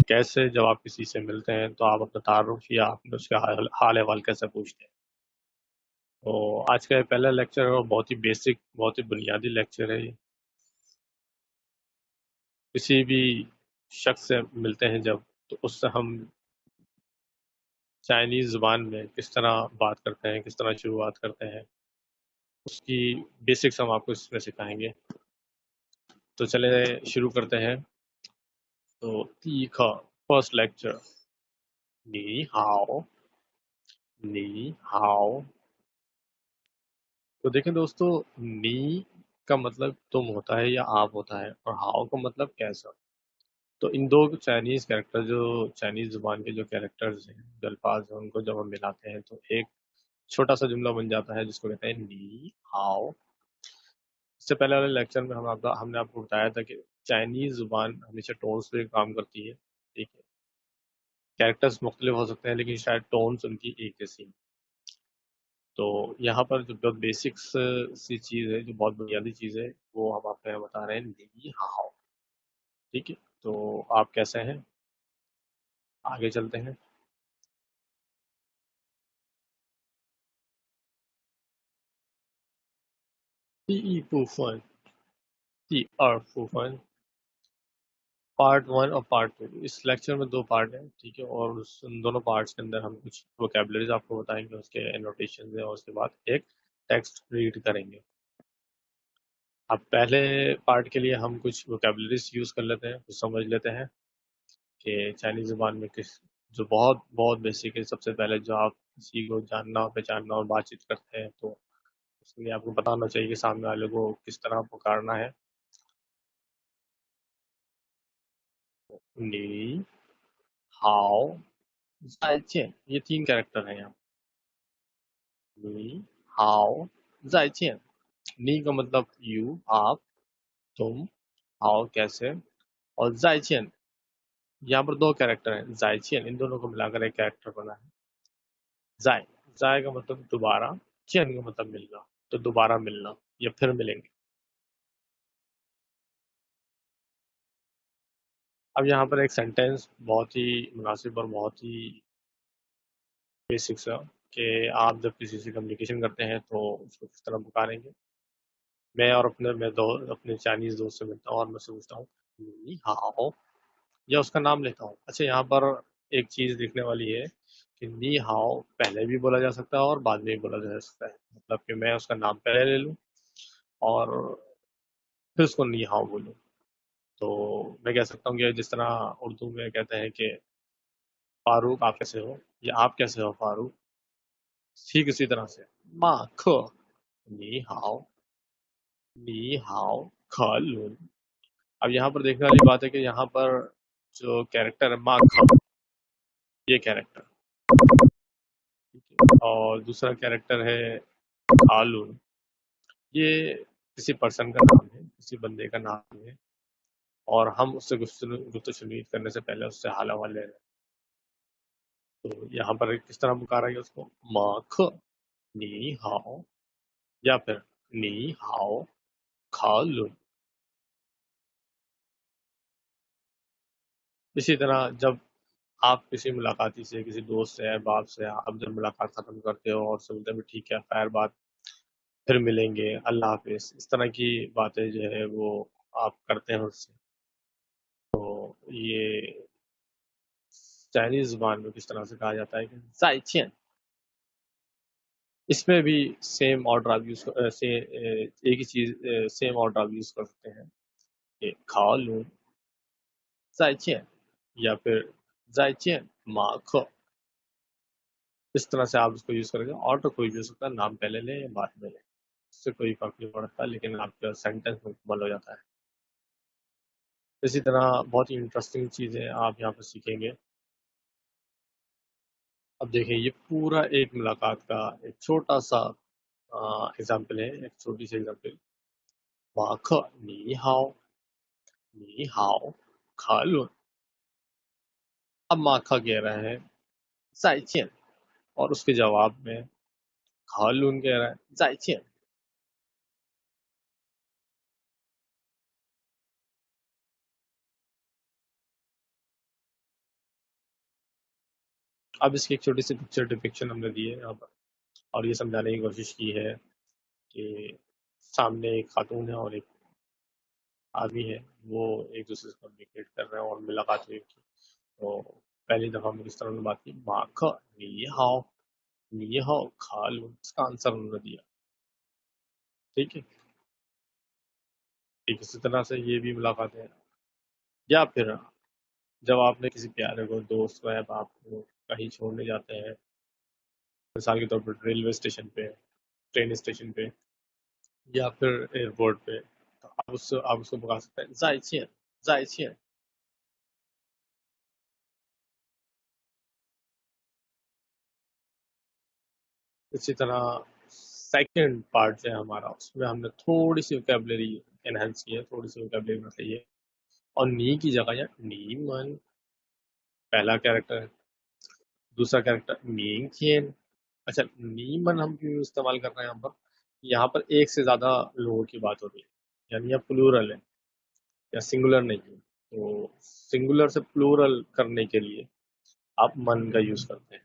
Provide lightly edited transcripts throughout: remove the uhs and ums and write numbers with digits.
कैसे जब आप किसी से मिलते हैं तो आप अपना तारुफ या अपने उसका हाल अहवाल कैसे पूछते हैं। तो आज का ये पहला लेक्चर है और बहुत ही बेसिक, बहुत ही बुनियादी लेक्चर है ये। किसी भी शख्स से मिलते हैं जब, तो उससे हम चाइनीज़ ज़ुबान में किस तरह बात करते हैं, किस तरह शुरुआत करते हैं, उसकी बेसिक्स हम आपको इसमें सिखाएंगे। तो चले शुरू करते हैं। तो 第一课 फर्स्ट लेक्चर, 你好 तो देखें दोस्तों, नी का मतलब तुम होता है या आप होता है, और हाउ का मतलब कैसा। तो इन दो चाइनीज कैरेक्टर, जो चाइनीज जुबान के जो कैरेक्टर्स हैं, जो अल्फाज हैं, उनको जब हम मिलाते हैं तो एक छोटा सा जुमला बन जाता है जिसको कहते हैं नी हाओ। इससे पहले वाले लेक्चर में हमने आपको बताया था कि चाइनीज जुबान हमेशा टोन्स पे काम करती है। ठीक है, कैरेक्टर्स मुख्तलिफ हो सकते हैं लेकिन शायद टोन्स उनकी एक जैसी हैं। तो यहाँ पर जो बहुत बेसिक्स सी चीज़ है, जो बहुत बुनियादी चीज़ है, वो हम आपको यहाँ बता रहे हैं, नी हाओ। ठीक है, तो आप कैसे हैं, आगे चलते हैं। 第一部分 第二部分 पार्ट 1 और पार्ट 2, इस लेक्चर में दो पार्ट हैं। ठीक है, और उन दोनों पार्ट्स के अंदर हम कुछ वोकेबलरीज आपको बताएंगे, उसके एनोटेशन है, और उसके बाद एक टेक्स्ट रीड करेंगे। अब पहले पार्ट के लिए हम कुछ वोकेबलरीज यूज़ कर लेते हैं, कुछ समझ लेते हैं कि चाइनीज ज़ुबान में किस, जो बहुत बहुत बेसिक है। सबसे पहले जो आप किसी को जानना, पहचानना और बातचीत करते हैं, तो उसके लिए आपको पता होना चाहिए कि सामने वाले को किस तरह पुकारना है। नी हाओ ज़ाइजियन, ये तीन कैरेक्टर हैं यहाँ। नी हाओ ज़ाइजियन। नी का मतलब यू, आप, तुम, हाओ कैसे, और ज़ाइजियन, यहाँ पर दो कैरेक्टर हैं, ज़ाइजियन, इन दोनों को मिलाकर एक कैरेक्टर बना है। ज़ाय, ज़ाय का मतलब दोबारा, जियन का मतलब मिलना, तो दोबारा मिलना या फिर मिलेंगे। अब यहाँ पर एक सेंटेंस बहुत ही मुनासिब और बहुत ही बेसिक सा, कि आप जब किसी से कम्युनिकेशन करते हैं तो उसको किस तरह पुकारेंगे। मैं अपने चाइनीज दोस्त से मिलता हूँ और मैं उससे पूछता हूँ नी हाओ, या उसका नाम लेता हूँ। अच्छा, यहाँ पर एक चीज़ देखने वाली है कि नी हाओ पहले भी बोला जा सकता है और बाद में भी बोला जा सकता है। मतलब कि मैं उसका नाम पहले ले लूँ और फिर उसको नी हाओ बोलूँ। तो मैं कह सकता हूँ कि जिस तरह उर्दू में कहते हैं कि फारूक आप कैसे हो, या आप कैसे हो फारूक, ठीक इसी तरह से मा ख, नी हाओ, नी हाओ ख लून। अब यहाँ पर देखने वाली बात है कि यहाँ पर जो कैरेक्टर है मा ख, ये कैरेक्टर, और दूसरा कैरेक्टर है खालून, ये किसी पर्सन का नाम है, किसी बंदे का नाम है, और हम उससे गुफ्तगू करने से पहले उससे हाल हवाल ले रहे हैं। तो यहाँ पर किस तरह पुकारा गया उसको, मा ख नी हाओ, या फिर नी हाओ खालून। इसी तरह जब आप किसी मुलाकाती से, किसी दोस्त से, अहबाब से आप जब मुलाकात ख़त्म करते हो और उससे बोलते हैं ठीक है, खैर बात, फिर मिलेंगे, अल्लाह हाफिज़, इस तरह की बातें जो है वो आप करते हैं उससे। तो ये चाइनीज़ ज़ुबान में किस तरह से कहा जाता है कि ज़ाइचियन। इसमें भी सेम ऑर्डर आप एक ही चीज़, सेम ऑर्डर आप यूज़ कर सकते हैं कि खाओ लून ज़ाइचियन, या फिर ज़ाइचियन मा ख। इस तरह से आप इसको यूज़ करेंगे। और तो कोई भी हो सकता है, नाम पहले लें या बाद में लें, इससे कोई फ़र्क नहीं पड़ता, लेकिन आपका सेंटेंस मुकम्मल हो जाता है। इसी तरह बहुत ही इंटरेस्टिंग चीज़ें आप यहाँ पर सीखेंगे। अब देखिए, ये पूरा एक मुलाकात का एक छोटा सा एग्जाम्पल है, एक छोटी सी एग्जाम्पल। माख नी हाओ, नी हाओ खालून। अब माखा कह रहा है जाइचियन, और उसके जवाब में खालून कह रहा है जाइचियन। अब इसकी एक छोटी सी पिक्चर डिपिक्शन हमने दी है यहाँ पर, और ये समझाने की कोशिश की है कि सामने एक खातून है और एक आदमी है, वो एक दूसरे से कम्युनिकेट कर रहे हैं और मुलाकात हुई उनकी। तो पहली दफ़ा हमने किस तरह उन्होंने बात की, माँ का नी हाओ खा लो, इसका आंसर उन्होंने दिया। ठीक है, ठीक इसी तरह से ये भी मुलाकात है। या फिर जब आपने किसी प्यारे को, दोस्त को या बाप को कहीं छोड़ने जाते हैं, मिसाल के तौर पर रेलवे स्टेशन पे, ट्रेन स्टेशन पे, या फिर एयरपोर्ट पे, तो आप उसको बता सकते हैं जाइचियन, जाइचियन। इसी तरह सेकंड पार्ट जो है हमारा, उसमें हमने थोड़ी सी वोकेबलरी एनहेंस की है, थोड़ी सी वोकेबलरी बताई है। और नी की जगह या नी मन पहला कैरेक्टर है, दूसरा कैरेक्टर मींग थियन। अच्छा, नी मन हम क्यों इस्तेमाल कर रहे हैं यहाँ पर? यहाँ पर एक से ज्यादा लोगों की बात हो रही है, यानी यह प्लूरल है या सिंगुलर नहीं है। तो सिंगुलर से प्लूरल करने के लिए आप मन का यूज करते हैं।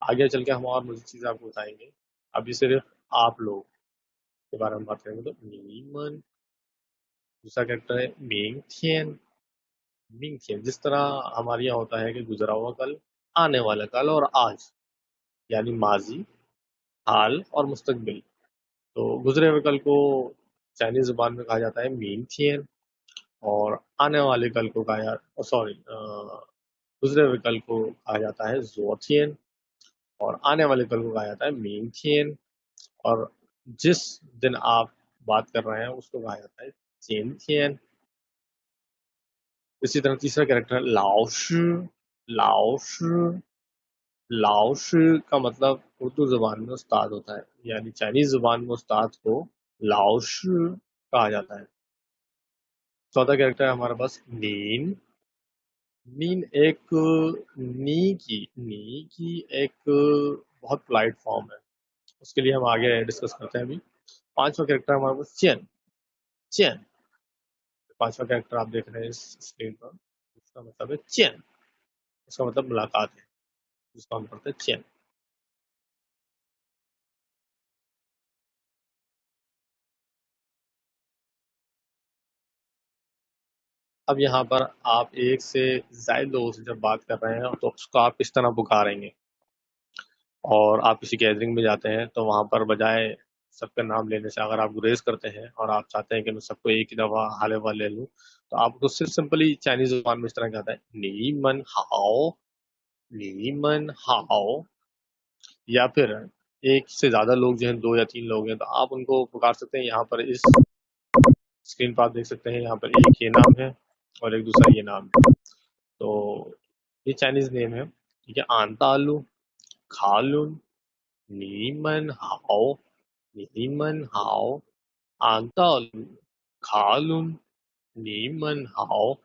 आगे चल के हम और मज़ीद चीज़ें आपको बताएंगे। अभी सिर्फ आप लोग के बारे में बात करेंगे, तो नीमन। दूसरा कैरेक्टर है मिंग थियन। मिंग थियन जिस तरह हमारे यहाँ होता है कि गुजरा हुआ कल, आने वाला कल और आज, यानी माजी, हाल और मुस्तकबिल। तो गुजरे हुए कल को चाइनीज जुबान में कहा जाता है मिंग थियन, और आने वाले कल को कहा, सॉरी, गुजरे हुए कल को कहा जाता है जो थियन, और आने वाले कल को कहा जाता है मिंग थियन। और जिस दिन आप बात कर रहे हैं उसको कहा जाता है चेन थियन। इसी तरह तीसरा कैरेक्टर है लाओशु। लाओशु, लाओशु का मतलब उर्दू जुबान में उस्ताद होता है, यानी चाइनीज जुबान में उस्ताद को लाओशु कहा जाता है। चौथा कैरेक्टर है हमारे पास नीन। नीन एक नी की एक बहुत पोलाइट फॉर्म है, उसके लिए हम आगे डिस्कस करते हैं अभी। पांचवा कैरेक्टर हमारे पास चेन। चेन, पांचवा कैरेक्टर आप देख रहे हैं इस स्क्रीन पर, इसका मतलब है चेन। इसका मतलब मुलाकात है, जिसको हम पढ़ते हैं चेन। अब यहाँ पर आप एक से ज्यादा लोगों से जब बात कर रहे हैं तो उसको आप किस तरह पुकारेंगे। और आप किसी गैदरिंग में जाते हैं तो वहां पर बजाय सबका नाम लेने से, अगर आप गुरेज करते हैं और आप चाहते हैं कि मैं सबको एक ही दफा हाले वाले ले लूं, तो आपको सिर्फ सिंपली चाइनीज जुबान में इस तरह कहता है नी मन हाओ, नी मन हाओ। या फिर एक से ज्यादा लोग जो हैं, दो या तीन लोग हैं, तो आप उनको पुकार सकते हैं। यहाँ पर इस स्क्रीन पर आप देख सकते हैं, यहाँ पर एक ये नाम है और एक दूसरा ये नाम है। तो ये चाइनीज नेम है, ठीक है। आंतालू, खालून, नीमन हाओ, नीमन हाओ, आंतालू, खालून, नीमन हाओ।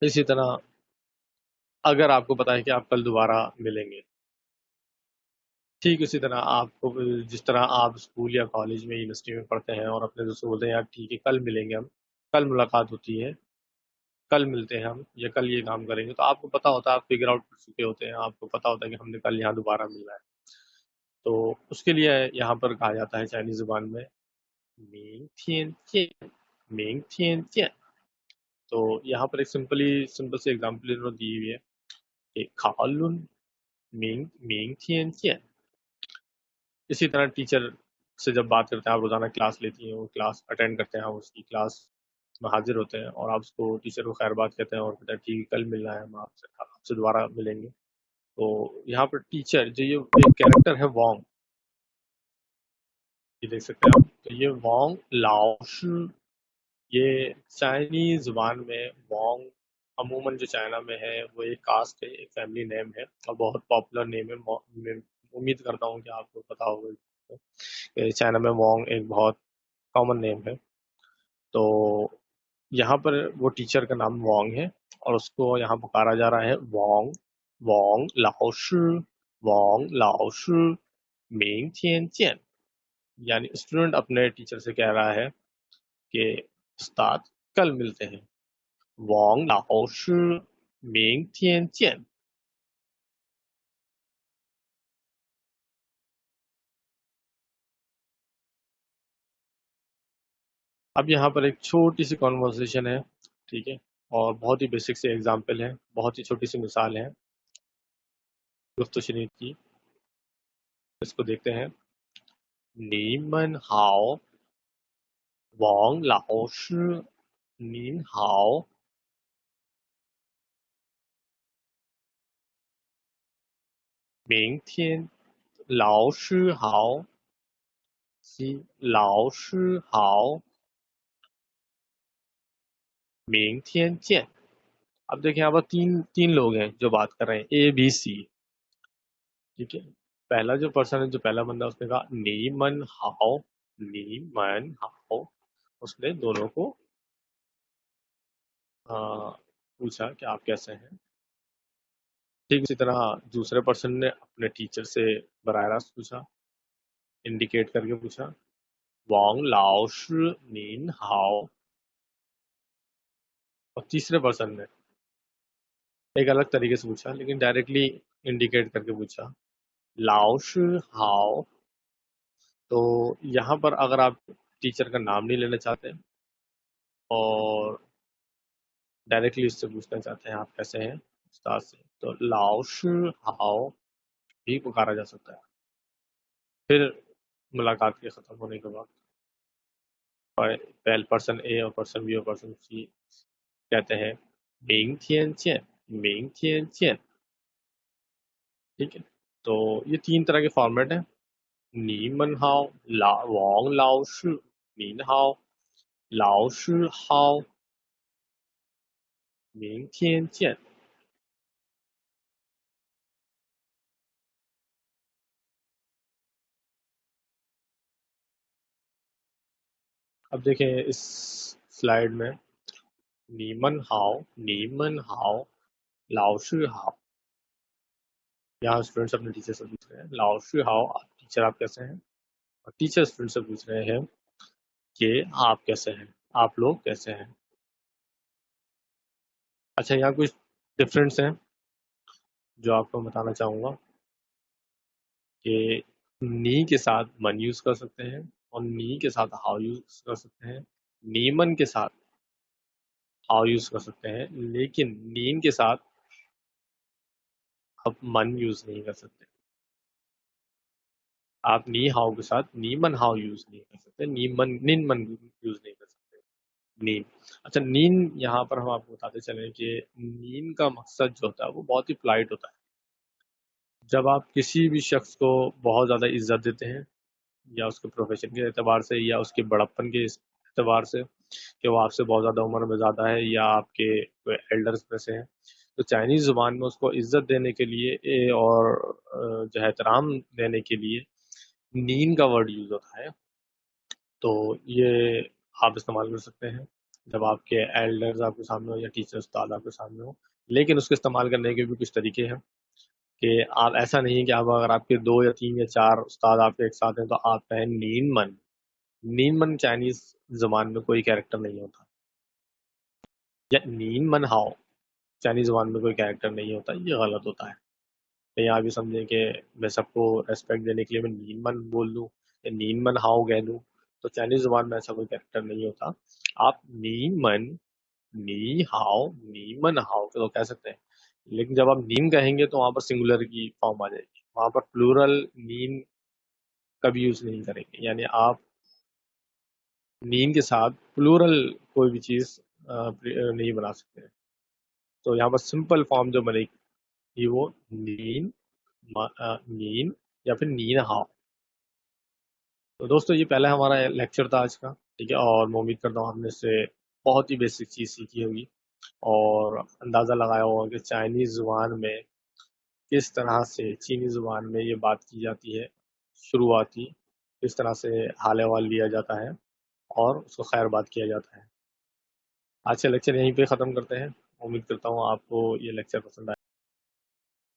इसी तरह अगर आपको पता है कि आप कल दोबारा मिलेंगे, ठीक उसी तरह आपको, जिस तरह आप स्कूल या कॉलेज में, यूनिवर्सिटी में पढ़ते हैं और अपने दोस्तों को बोलते हैं यार ठीक है कल मिलेंगे हम, कल मुलाकात होती है, कल मिलते हैं हम, या कल ये काम करेंगे, तो आपको पता होता है, आप फिगर आउट कर चुके होते हैं, आपको पता होता है कि हमने कल यहाँ दोबारा मिलना है। तो उसके लिए यहाँ पर कहा जाता है चाइनीज जुबान में मिंग थियन थियन, मिंग थियन थियन। तो यहाँ पर एक सिंपल सी एग्जांपल इन्होंने दी हुई है कि खालुन मिंग मिंग थियन थियन। इसी तरह टीचर से जब बात करते हैं, आप रोजाना क्लास लेती हैं, वो क्लास अटेंड करते हैं, आप उसकी क्लास में हाजिर होते हैं और आप उसको, टीचर को खैर बात कहते हैं और कहते हैं ठीक है कल मिलना है, हम आपसे आपसे दोबारा मिलेंगे। तो यहाँ पर टीचर जो ये एक कैरेक्टर है वोंग, ये देख सकते हैं आप, तो ये वोंग लाओशु, ये चाइनीज जुबान में वोंग अमूमन जो चाइना में है वो एक कास्ट है, एक फैमिली नेम है और बहुत पॉपुलर नेम है। मैं उम्मीद करता हूँ कि आपको पता होगा कि चाइना में वोंग एक बहुत कॉमन नेम है। तो यहाँ पर वो टीचर का नाम वोंग है और उसको यहाँ पुकारा जा रहा है वोंग, वोंग लाओशु, वोंग लाओशु, मिंग थियन थियन। यानी स्टूडेंट अपने टीचर से कह रहा है आपके उस्ताद कल मिलते हैं। 王老师明天见। अब यहाँ पर एक छोटी सी कॉन्वर्सेशन है, ठीक है, और बहुत ही बेसिक से एग्जाम्पल है, बहुत ही छोटी सी मिसाल है गुफ्तगू शरीफ की। इसको देखते हैं। 你们好，王老师，您好。明天，老师好，老师好，明天见। अब देखिए यहाँ पर तीन तीन लोग हैं जो बात कर रहे हैं, ए बी सी, ठीक है। पहला जो पर्सन है, जो पहला बंदा, उसने कहा नी मन हाओ, नी मन हाओ। उसने दोनों को पूछा कि आप कैसे हैं। ठीक उसी तरह दूसरे पर्सन ने अपने टीचर से बराह रास्त पूछा, इंडिकेट करके पूछा, वांग लाओ shi नीन हाओ। और तीसरे पर्सन ने एक अलग तरीके से पूछा, लेकिन डायरेक्टली इंडिकेट करके पूछा, लाओ shi हाओ। तो यहाँ पर अगर आप टीचर का नाम नहीं लेना चाहते और डायरेक्टली उससे पूछना चाहते हैं आप कैसे हैं उस्ताद से, तो लाओ shi हाओ भी पुकारा जा सकता है। फिर मुलाकात के ख़त्म होने के बाद पहले पर्सन ए और पर्सन बी और पर्सन सी कहते हैं मिंग थियन चियन, मिंग थियन चियन, ठीक है। तो ये तीन तरह के फॉर्मेट हैं। नी मन हाओ, वांग लाओ shi नीन हाओ, लाओ shi हाओ, मिंग थियन चियन। अब देखें इस स्लाइड में, नीमन हाओ, नीमन हाओ, लाओ shi हाओ। यहाँ स्टूडेंट्स अपने टीचर से पूछ रहे हैं लाओ shi हाओ, टीचर आप कैसे हैं। और टीचर स्टूडेंट से पूछ रहे हैं कि आप कैसे हैं, आप लोग कैसे हैं। अच्छा, यहाँ कुछ डिफरेंस हैं जो आपको बताना चाहूँगा कि नी के साथ मन यूज कर सकते हैं और नी के साथ हाउ यूज कर सकते हैं, नीमन के साथ हाउ यूज कर सकते हैं, लेकिन नीन के साथ आप मन यूज नहीं कर सकते। आप नी हाउ के साथ नीमन हाउ यूज नहीं कर सकते, नीमन निन मन यूज नहीं कर सकते। नीन, अच्छा नीन यहाँ पर हम आपको बताते चले कि नीन का मकसद जो होता है वो बहुत ही पोलाइट होता है। जब आप किसी भी शख्स को बहुत ज़्यादा इज्जत देते हैं, या उसके प्रोफेशन के एतबार से या उसके बड़प्पन के एतबार से, कि वो आपसे बहुत ज़्यादा उम्र में ज़्यादा है या आपके एल्डर्स में से हैं, तो चाइनीज़ ज़ुबान में उसको इज्जत देने के लिए और जो है एहतराम देने के लिए नीन का वर्ड यूज़ होता है। तो ये आप इस्तेमाल कर सकते हैं जब आपके एल्डर्स आपके सामने हो या टीचर उस्ताद आपके सामने हो। लेकिन उसके इस्तेमाल करने के भी कुछ तरीके हैं कि आप ऐसा नहीं है कि आप अगर आपके 2 या 3 या 4 उस्ताद आपके एक साथ हैं तो आप कहें नीन मन। नीन मन चाइनीज़ ज़ुबान में कोई कैरेक्टर नहीं होता, या नीन मन हाओ चाइनीज़ ज़ुबान में कोई कैरेक्टर नहीं होता, ये गलत होता है। कहीं आप ये समझें कि मैं सबको रेस्पेक्ट देने के लिए मैं नीन मन बोल दूँ या नीन मन हाओ कह दूँ, तो चाइनीज़ ज़ुबान में ऐसा कोई कैरेक्टर नहीं होता। आप नीन मन, नी हाओ, नी मन हाओ तो कह सकते हैं, लेकिन जब आप नीन कहेंगे तो वहाँ पर सिंगुलर की फॉर्म आ जाएगी, वहाँ पर प्लूरल नीन कभी यूज़ नहीं करेंगे। यानी आप नीन के साथ प्लूरल कोई भी चीज़ नहीं बना सकते। तो यहाँ पर सिंपल फॉर्म जो बनेगी वो नीन, नीन या फिर नीन हाओ। तो दोस्तों ये पहला हमारा लेक्चर था आज का, ठीक है, और मैं उम्मीद करता हूँ आपने इससे बहुत ही बेसिक चीज़ सीखी होगी और अंदाज़ा लगाया होगा कि चाइनीज़ ज़ुबान में किस तरह से, चीनी ज़ुबान में ये बात की जाती है शुरुआती, किस तरह से हाल अहवाल लिया जाता है और उसको खैरबाद किया जाता है। आज का लेक्चर यहीं पे ख़त्म करते हैं। उम्मीद करता हूँ आपको ये लेक्चर पसंद आया।